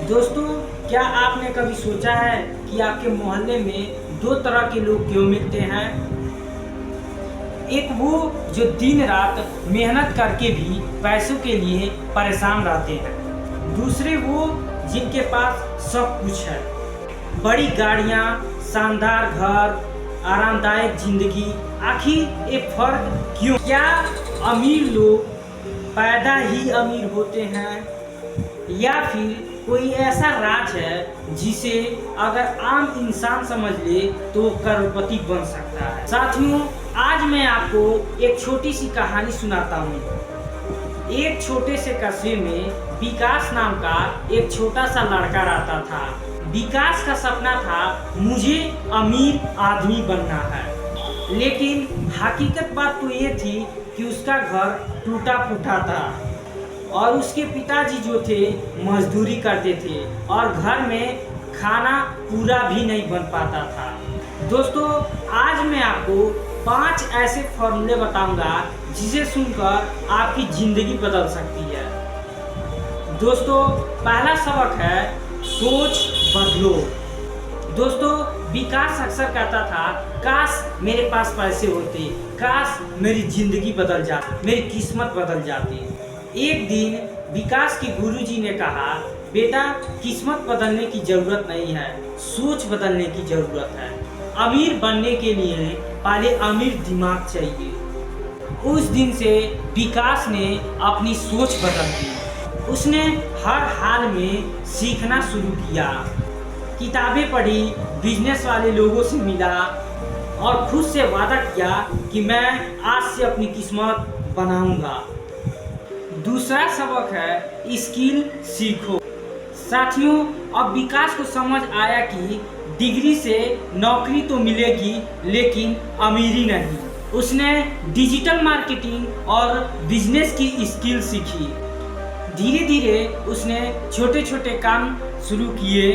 दोस्तों, क्या आपने कभी सोचा है कि आपके मोहल्ले में दो तरह के लोग क्यों मिलते हैं? एक वो जो दिन रात मेहनत करके भी पैसों के लिए परेशान रहते हैं। दूसरे वो जिनके पास सब कुछ है, बड़ी गाड़ियाँ, शानदार घर, आरामदायक जिंदगी। आखिर ये फर्क क्यों? क्या अमीर लोग पैदा ही अमीर होते हैं या फिर कोई ऐसा राज है जिसे अगर आम इंसान समझ ले तो वो करोड़पति बन सकता है? साथियों, आज मैं आपको एक छोटी सी कहानी सुनाता हूँ। एक छोटे से कस्बे में विकास नाम का एक छोटा सा लड़का रहता था। विकास का सपना था मुझे अमीर आदमी बनना है, लेकिन हकीकत बात तो ये थी कि उसका घर टूटा फूटा था और उसके पिताजी जो थे मजदूरी करते थे और घर में खाना पूरा भी नहीं बन पाता था। दोस्तों, आज मैं आपको 5 ऐसे फॉर्मूले बताऊंगा जिसे सुनकर आपकी ज़िंदगी बदल सकती है। दोस्तों, पहला सबक है सोच बदलो। दोस्तों, विकास अक्सर कहता था काश मेरे पास पैसे होते, काश मेरी ज़िंदगी बदल जाती, मेरी किस्मत बदल जाती। एक दिन विकास के गुरुजी ने कहा, बेटा, किस्मत बदलने की ज़रूरत नहीं है, सोच बदलने की ज़रूरत है। अमीर बनने के लिए पहले अमीर दिमाग चाहिए। उस दिन से विकास ने अपनी सोच बदल दी। उसने हर हाल में सीखना शुरू किया, किताबें पढ़ी, बिजनेस वाले लोगों से मिला और खुद से वादा किया कि मैं आज से अपनी किस्मत बनाऊंगा। दूसरा सबक है स्किल सीखो। साथियों, अब विकास को समझ आया कि डिग्री से नौकरी तो मिलेगी लेकिन अमीरी नहीं। उसने डिजिटल मार्केटिंग और बिजनेस की स्किल सीखी। धीरे धीरे उसने छोटे छोटे काम शुरू किए,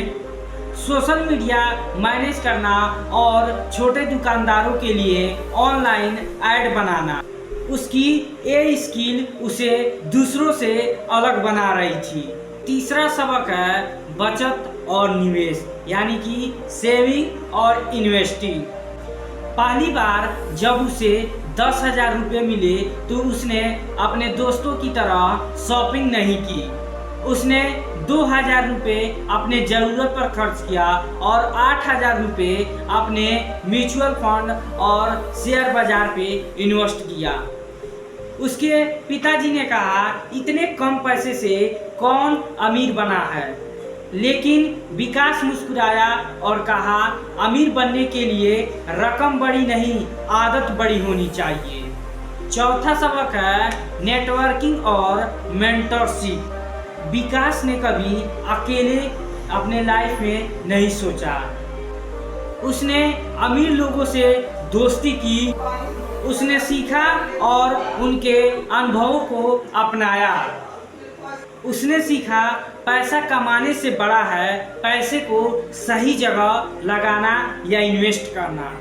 सोशल मीडिया मैनेज करना और छोटे दुकानदारों के लिए ऑनलाइन ऐड बनाना। उसकी ये स्किल उसे दूसरों से अलग बना रही थी। तीसरा सबक है बचत और निवेश, यानी कि सेविंग और इन्वेस्टिंग। पहली बार जब उसे 10,000 रुपये मिले तो उसने अपने दोस्तों की तरह शॉपिंग नहीं की। उसने 2,000 रुपये अपने ज़रूरत पर खर्च किया और 8,000 रुपये अपने म्यूचुअल फंड और शेयर बाजार पे इन्वेस्ट किया। उसके पिताजी ने कहा, इतने कम पैसे से कौन अमीर बना है? लेकिन विकास मुस्कुराया और कहा, अमीर बनने के लिए रकम बड़ी नहीं, आदत बड़ी होनी चाहिए। चौथा सबक है नेटवर्किंग और मेंटरशिप। विकास ने कभी अकेले अपने लाइफ में नहीं सोचा। उसने अमीर लोगों से दोस्ती की, उसने सीखा और उनके अनुभवों को अपनाया। उसने सीखा पैसा कमाने से बड़ा है पैसे को सही जगह लगाना या इन्वेस्ट करना।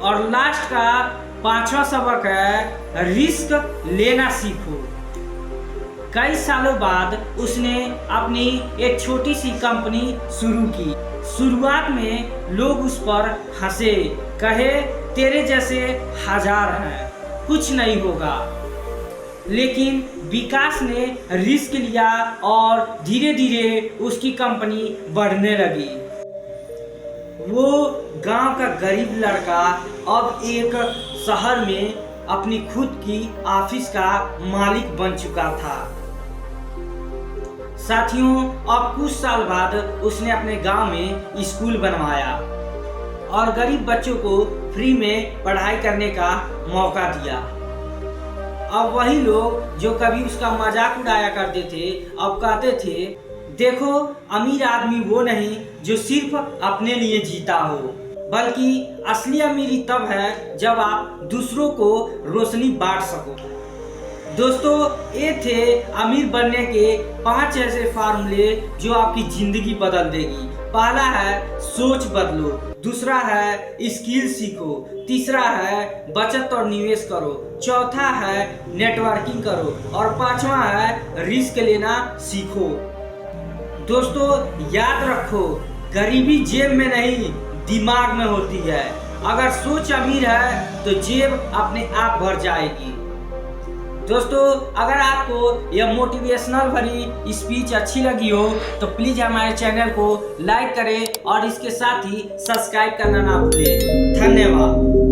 और लास्ट का 5वां सबक है रिस्क लेना सीखो। कई सालों बाद उसने अपनी एक छोटी सी कंपनी शुरू की। शुरुआत में लोग उस पर हंसे, कहे तेरे जैसे हजार हैं, कुछ नहीं होगा। लेकिन विकास ने रिस्क लिया और धीरे धीरे उसकी कंपनी बढ़ने लगी। वो गांव का गरीब लड़का अब एक शहर में अपनी खुद की ऑफिस का मालिक बन चुका था। साथियों, अब कुछ साल बाद उसने अपने गांव में स्कूल बनवाया और गरीब बच्चों को फ्री में पढ़ाई करने का मौका दिया। अब वही लोग जो कभी उसका मजाक उड़ाया करते थे अब कहते थे, देखो, अमीर आदमी वो नहीं जो सिर्फ अपने लिए जीता हो, बल्कि असली अमीरी तब है जब आप दूसरों को रोशनी बांट सको। दोस्तों, ये थे अमीर बनने के 5 ऐसे फार्मूले जो आपकी जिंदगी बदल देगी। पहला है सोच बदलो, दूसरा है स्किल सीखो, तीसरा है बचत और निवेश करो, चौथा है नेटवर्किंग करो और 5वां है रिस्क लेना सीखो। दोस्तों याद रखो, गरीबी जेब में नहीं दिमाग में होती है। अगर सोच अमीर है तो जेब अपने आप भर जाएगी। दोस्तों अगर आपको यह मोटिवेशनल भरी स्पीच अच्छी लगी हो तो प्लीज हमारे चैनल को लाइक करें और इसके साथ ही सब्सक्राइब करना ना भूलें। धन्यवाद।